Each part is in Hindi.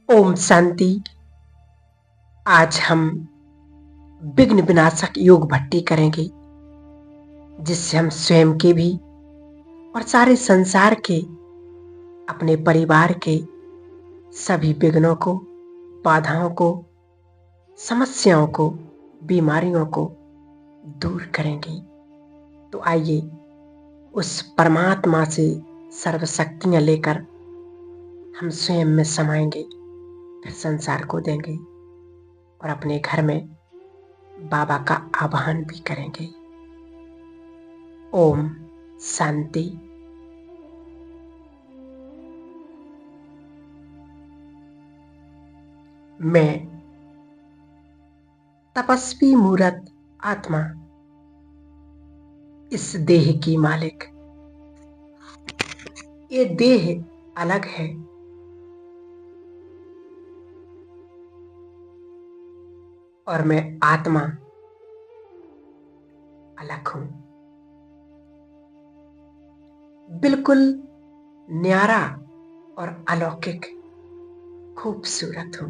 ओम शांति। आज हम विघ्न विनाशक योग भट्टी करेंगे, जिससे हम स्वयं के भी और सारे संसार के, अपने परिवार के सभी विघ्नों को, बाधाओं को, समस्याओं को, बीमारियों को दूर करेंगे। तो आइए उस परमात्मा से सर्वशक्तियां लेकर हम स्वयं में समाएंगे, फिर संसार को देंगे और अपने घर में बाबा का आवाहन भी करेंगे। ओम शांति। मैं तपस्वी मूर्त आत्मा, इस देह की मालिक। ये देह अलग है और मैं आत्मा अलग हूं। बिल्कुल न्यारा और अलौकिक खूबसूरत हूं।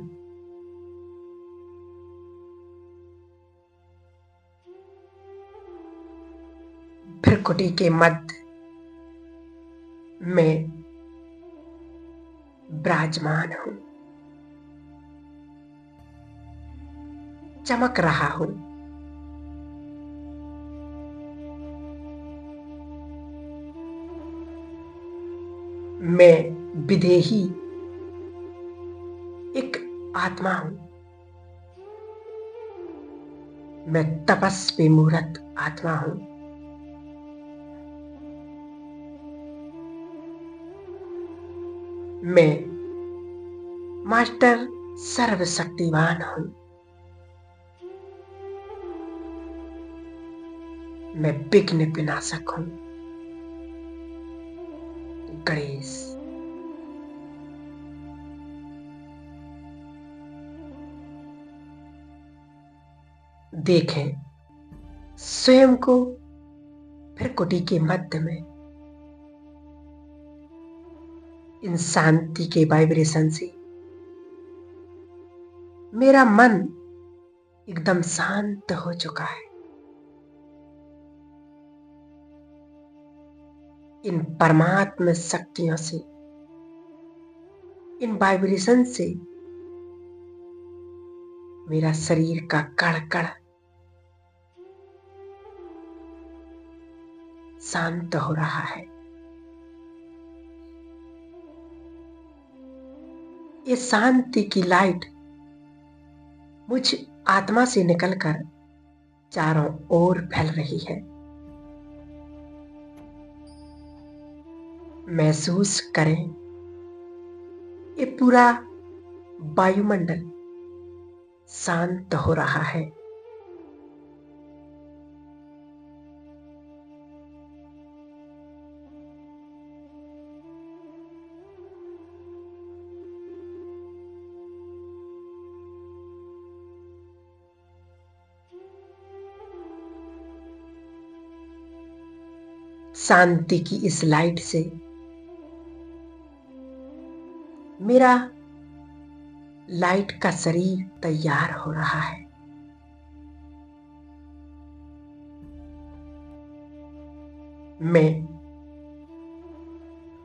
भ्रकुटी के मध्य में विराजमान हूं, चमक रहा हूं। मैं विदेही एक आत्मा हूं। मैं तपस्वी मूर्त आत्मा हूं। मैं मास्टर सर्वशक्तिवान हूं। मैं विघ्न विनाशक हूं, गणेश। देखें स्वयं को फिर कुटी के मध्य में इन शांति के वाइब्रेशन से मेरा मन एकदम शांत हो चुका है। इन परमात्मा शक्तियों से, इन वाइब्रेशन से मेरा शरीर का कण कण शांत हो रहा है। ये शांति की लाइट मुझ आत्मा से निकलकर चारों ओर फैल रही है। महसूस करें ये पूरा वायुमंडल शांत हो रहा है। शांति की इस लाइट से मेरा लाइट का शरीर तैयार हो रहा है। मैं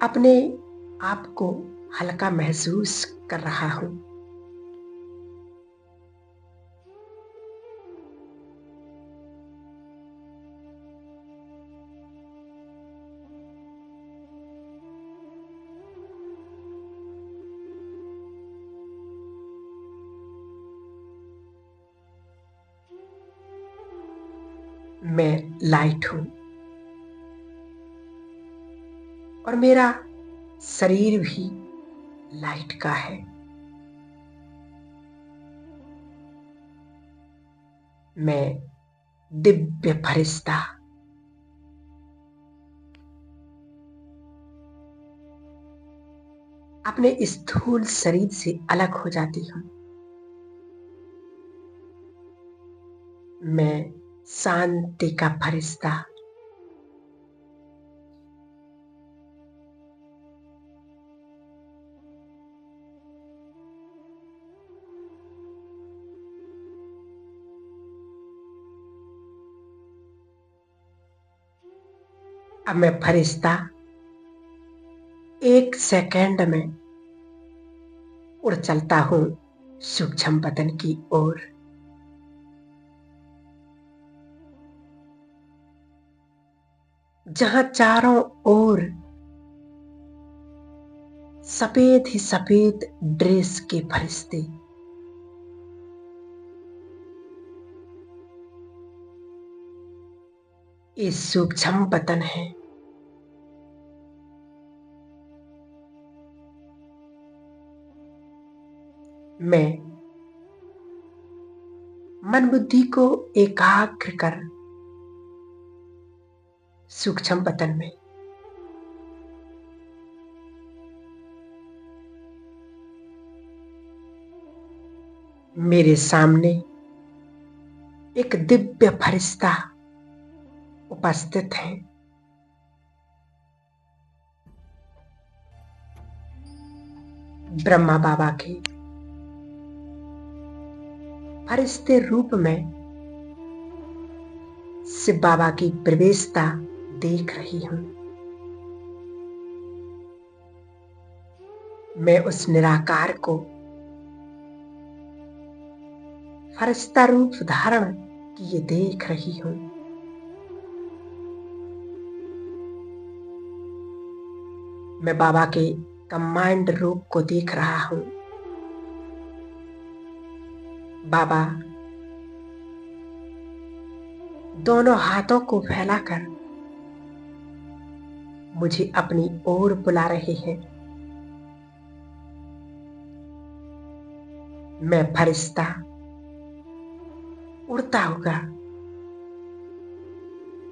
अपने आप को हल्का महसूस कर रहा हूं। मैं लाइट हूं और मेरा शरीर भी लाइट का है। मैं दिव्य फरिश्ता, अपने स्थूल शरीर से अलग हो जाती हूं। मैं शांति का फरिश्ता, अब मैं फरिश्ता 1 सेकंड में उड़ चलता हूं सूक्ष्म बदन की ओर। जहां चारों ओर सफेद ही सफेद ड्रेस के फरिश्ते, ये सूक्ष्म बदन है। मैं मन बुद्धि को एकाग्र कर सूक्ष्म बदन में मेरे सामने एक दिव्य फरिश्ता उपस्थित है। ब्रह्मा बाबा के फरिश्ते रूप में शिव बाबा की प्रवेशता देख रही हूं। मैं उस निराकार को फरिश्ता रूप धारण किए देख रही हूं। मैं बाबा के कमांड रूप को देख रहा हूं। बाबा दोनों हाथों को फैलाकर मुझे अपनी ओर बुला रहे हैं। मैं फरिश्ता उड़ता हुआ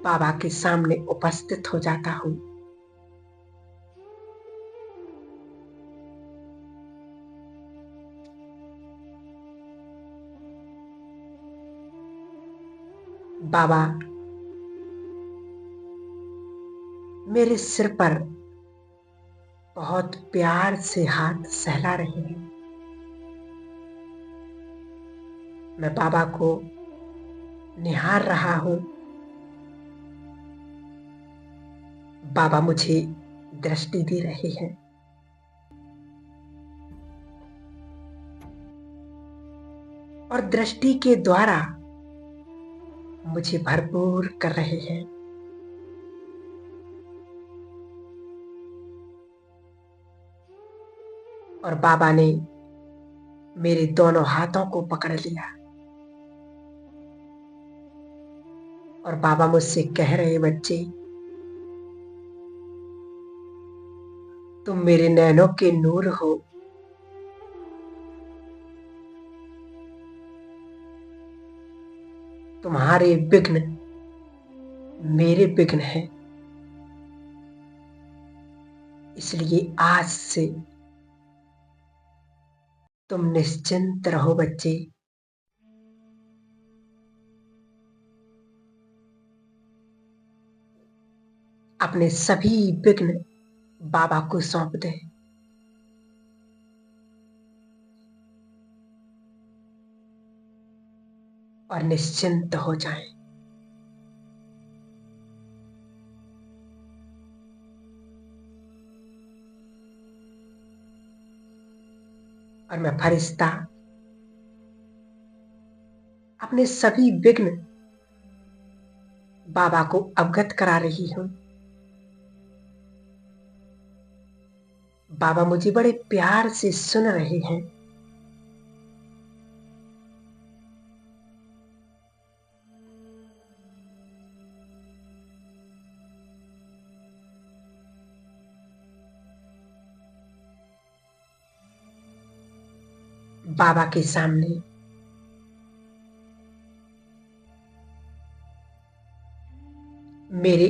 बाबा के सामने उपस्थित हो जाता हूं। बाबा मेरे सिर पर बहुत प्यार से हाथ सहला रहे हैं। मैं बाबा को निहार रहा हूं। बाबा मुझे दृष्टि दे रहे हैं। और दृष्टि के द्वारा मुझे भरपूर कर रहे हैं। और बाबा ने मेरे दोनों हाथों को पकड़ लिया और बाबा मुझसे कह रहे, बच्चे तुम मेरे नैनों के नूर हो। तुम्हारे विघ्न मेरे विघ्न हैं। इसलिए आज से तुम निश्चिंत रहो बच्चे। अपने सभी विघ्न बाबा को सौंप दें। और निश्चिंत हो जाएं। और मैं फरिश्ता अपने सभी विघ्न बाबा को अवगत करा रही हूं। बाबा मुझे बड़े प्यार से सुन रहे हैं। बाबा के सामने मेरे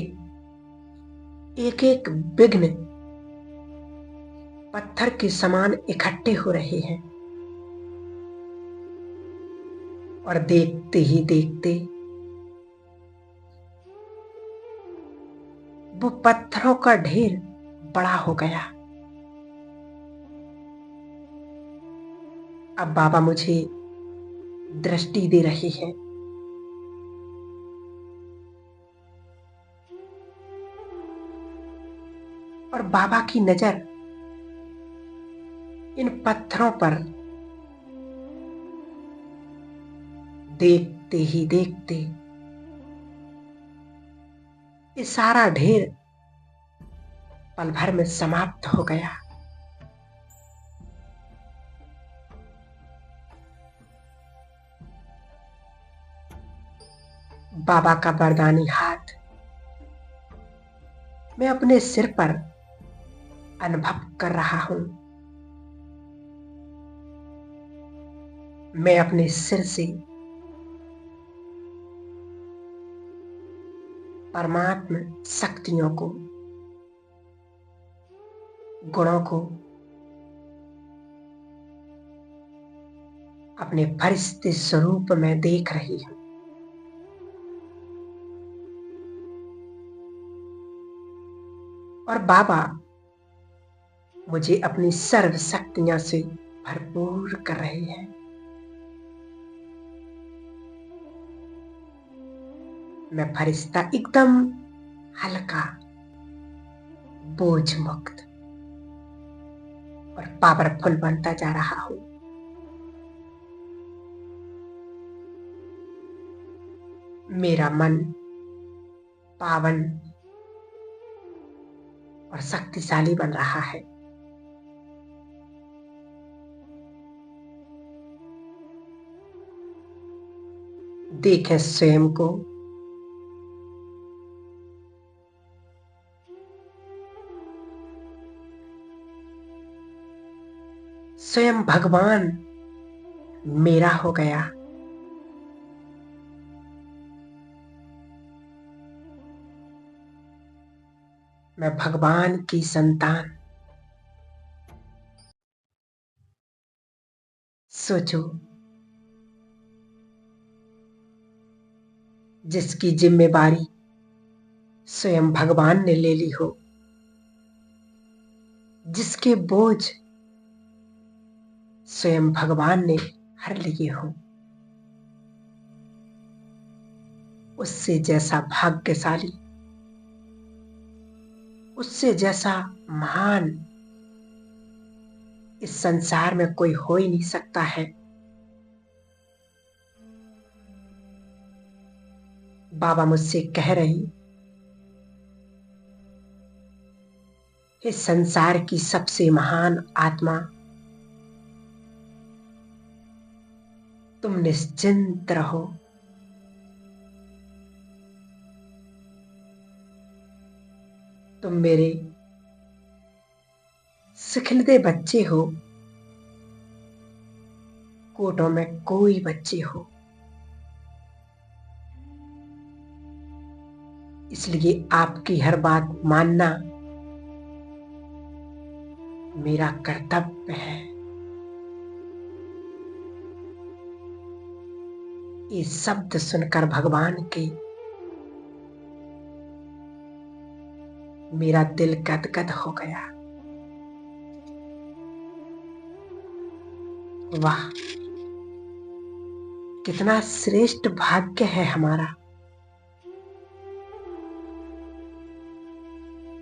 एक एक विघ्न पत्थर के समान इकट्ठे हो रहे हैं। और देखते ही देखते वो पत्थरों का ढेर बड़ा हो गया। अब बाबा मुझे दृष्टि दे रहे हैं। और बाबा की नजर इन पत्थरों पर देखते ही देखते ये सारा ढेर पल भर में समाप्त हो गया। बाबा का वरदानी हाथ मैं अपने सिर पर अनुभव कर रहा हूं। मैं अपने सिर से परमात्मा शक्तियों को, गुणों को अपने फरिश्ते स्वरूप में देख रही हूं। और बाबा मुझे अपनी सर्व शक्तियां से भरपूर कर रहे हैं। मैं फरिश्ता एकदम हल्का, बोझ मुक्त और पावरफुल बनता जा रहा हूं। मेरा मन पावन और शक्तिशाली बन रहा है। देखें स्वयं को स्वयं भगवान मेरा हो गया। मैं भगवान की संतान। सोचो, जिसकी जिम्मेवारी स्वयं भगवान ने ले ली हो, जिसके बोझ स्वयं भगवान ने हर लिए हो, उससे जैसा भाग्यशाली, उससे जैसा महान इस संसार में कोई हो ही नहीं सकता है। बाबा मुझसे कह रही, हे संसार की सबसे महान आत्मा, तुम निश्चिंत रहो। तुम मेरे सिखिलते बच्चे हो, कोटों में कोई बच्चे हो। इसलिए आपकी हर बात मानना मेरा कर्तव्य है। ये शब्द सुनकर भगवान के मेरा दिल गदगद हो गया। वाह, कितना श्रेष्ठ भाग्य है हमारा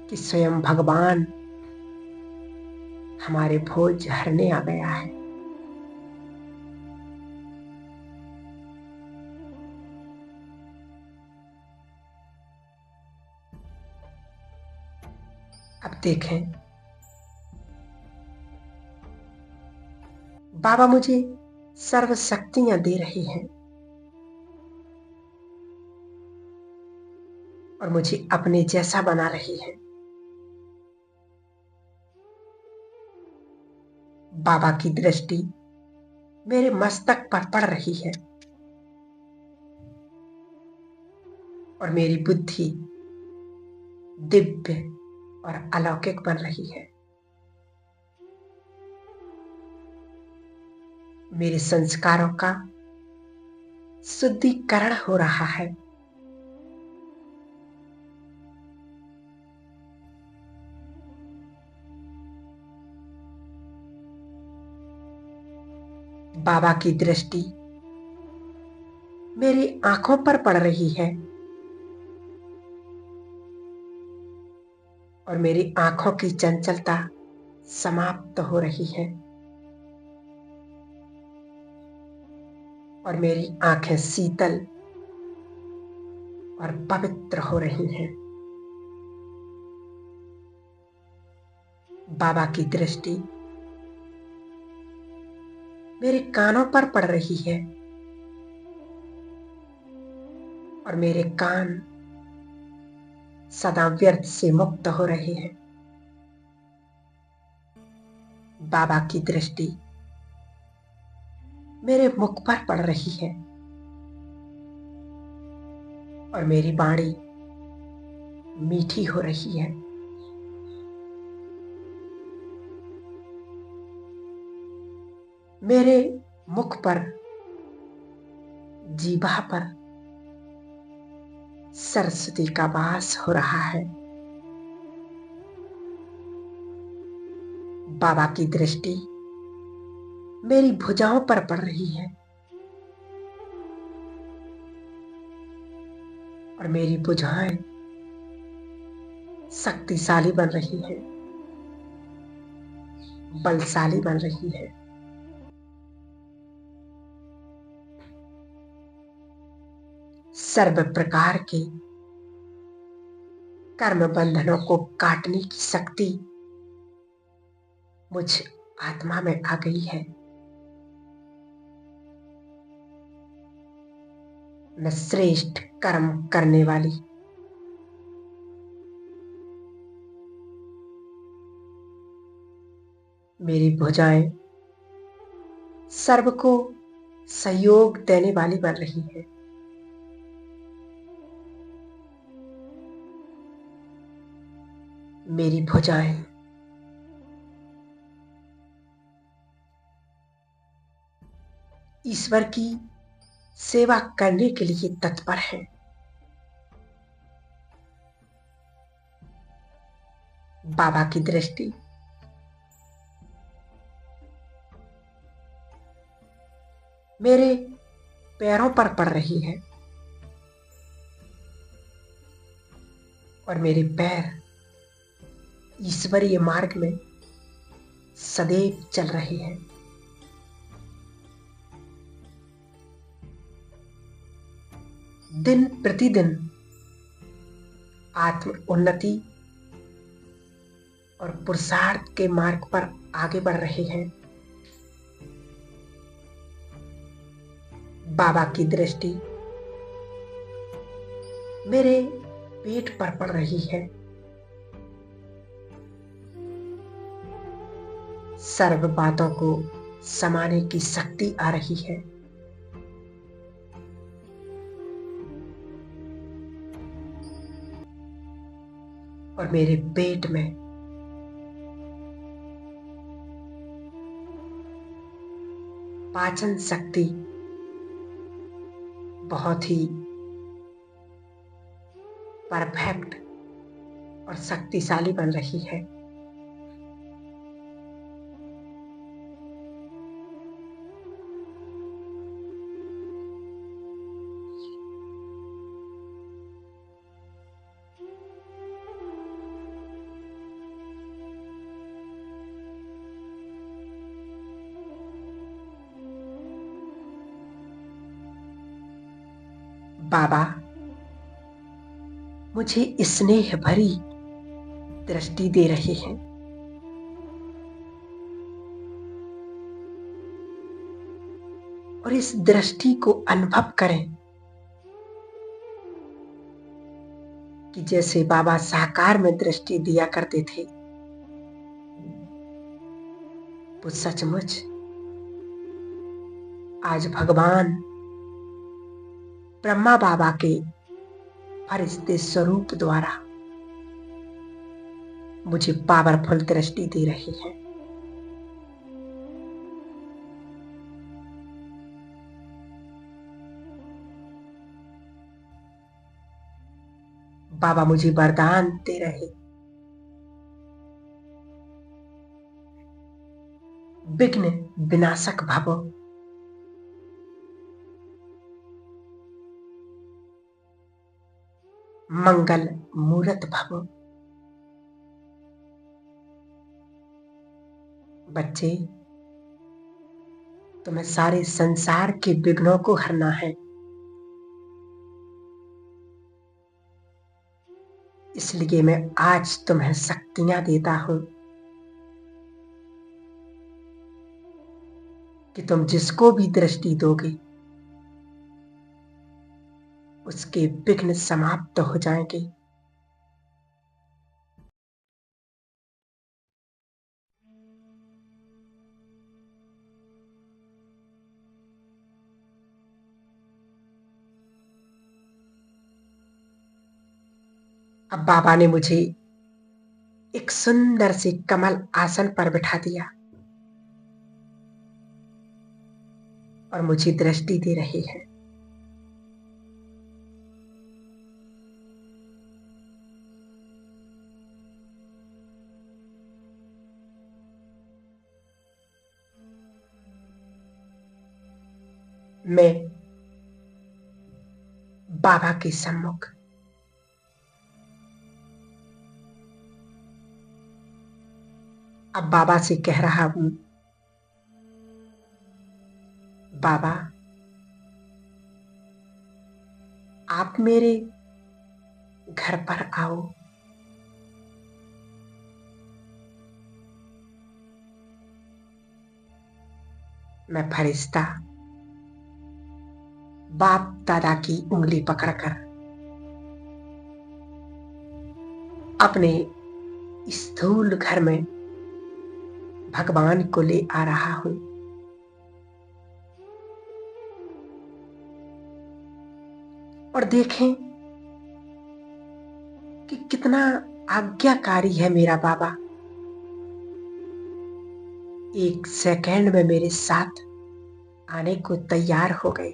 कि स्वयं भगवान हमारे बोझ हरने आ गया है। अब देखें, बाबा मुझे सर्व शक्तियां दे रहे हैं और मुझे अपने जैसा बना रही है। बाबा की दृष्टि मेरे मस्तक पर पड़ रही है और मेरी बुद्धि दिव्य और अलौकिक बन रही है। मेरे संस्कारों का शुद्धिकरण हो रहा है। बाबा की दृष्टि मेरी आंखों पर पड़ रही है और मेरी आंखों की चंचलता समाप्त हो रही है और मेरी आंखें शीतल और पवित्र हो रही हैं। बाबा की दृष्टि मेरे कानों पर पड़ रही है और मेरे कान सदा व्यर्थ से मुक्त हो रहे हैं। बाबा की दृष्टि मेरे मुख पर पड़ रही है और मेरी वाणी मीठी हो रही है। मेरे मुख पर, जीभा पर सरस्वती का वास हो रहा है। बाबा की दृष्टि मेरी भुजाओं पर पड़ रही है और मेरी भुजाएं शक्तिशाली बन रही हैं, बलशाली बन रही है। सर्व प्रकार के कर्म बंधनों को काटने की शक्ति मुझ आत्मा में आ गई है। मैं श्रेष्ठ कर्म करने वाली मेरी भुजाएं सर्व को सहयोग देने वाली बन रही है। मेरी भुजाएं ईश्वर की सेवा करने के लिए तत्पर है। बाबा की दृष्टि मेरे पैरों पर पड़ रही है और मेरे पैर ईश्वरीय मार्ग में सदैव चल रहे हैं। दिन प्रतिदिन आत्म उन्नति और पुरुषार्थ के मार्ग पर आगे बढ़ रहे हैं। बाबा की दृष्टि मेरे पेट पर पड़ रही है। सर्व बातों को समाने की शक्ति आ रही है। और मेरे पेट में पाचन शक्ति बहुत ही परफेक्ट और शक्तिशाली बन रही है। बाबा मुझे स्नेह भरी दृष्टि दे रहे हैं और इस दृष्टि को अनुभव करें कि जैसे बाबा साकार में दृष्टि दिया करते थे, वो सचमुच आज भगवान ब्रह्मा बाबा के फरिश्ते स्वरूप द्वारा मुझे पावरफुल दृष्टि दे रहे हैं। बाबा मुझे वरदान दे रहे, विघ्न विनाशक भव, मंगल मूरत भव, बच्चे, तुम्हें सारे संसार के विघ्नों को हरना है। इसलिए मैं आज तुम्हें शक्तियां देता हूं कि तुम जिसको भी दृष्टि दोगे उसके विघ्न समाप्त हो जाएंगे। अब बाबा ने मुझे एक सुंदर से कमल आसन पर बिठा दिया और मुझे दृष्टि दे रहे हैं। मैं बाबा के सम्मुख अब बाबा से कह रहा हूं, बाबा, आप मेरे घर पर आओ। मैं फरिश्ता बाप दादा की उंगली पकड़कर अपने स्थूल घर में भगवान को ले आ रहा हूं। और देखें कि कितना आज्ञाकारी है मेरा बाबा। एक सेकंड में मेरे साथ आने को तैयार हो गए।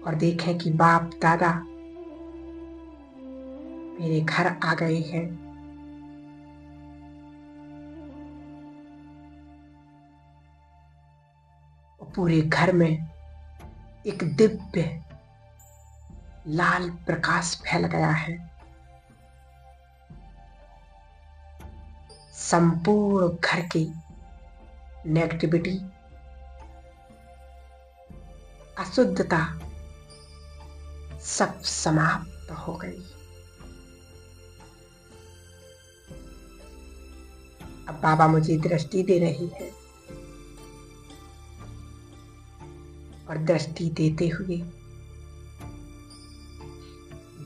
और देखें कि बाप दादा मेरे घर आ गए हैं। पूरे घर में एक दिव्य लाल प्रकाश फैल गया है। संपूर्ण घर की नेगेटिविटी, अशुद्धता सब समाप्त हो गई। अब बाबा मुझे दृष्टि दे रही है और दृष्टि देते हुए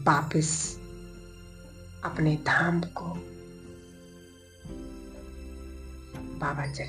वापस अपने धाम को बाबा चले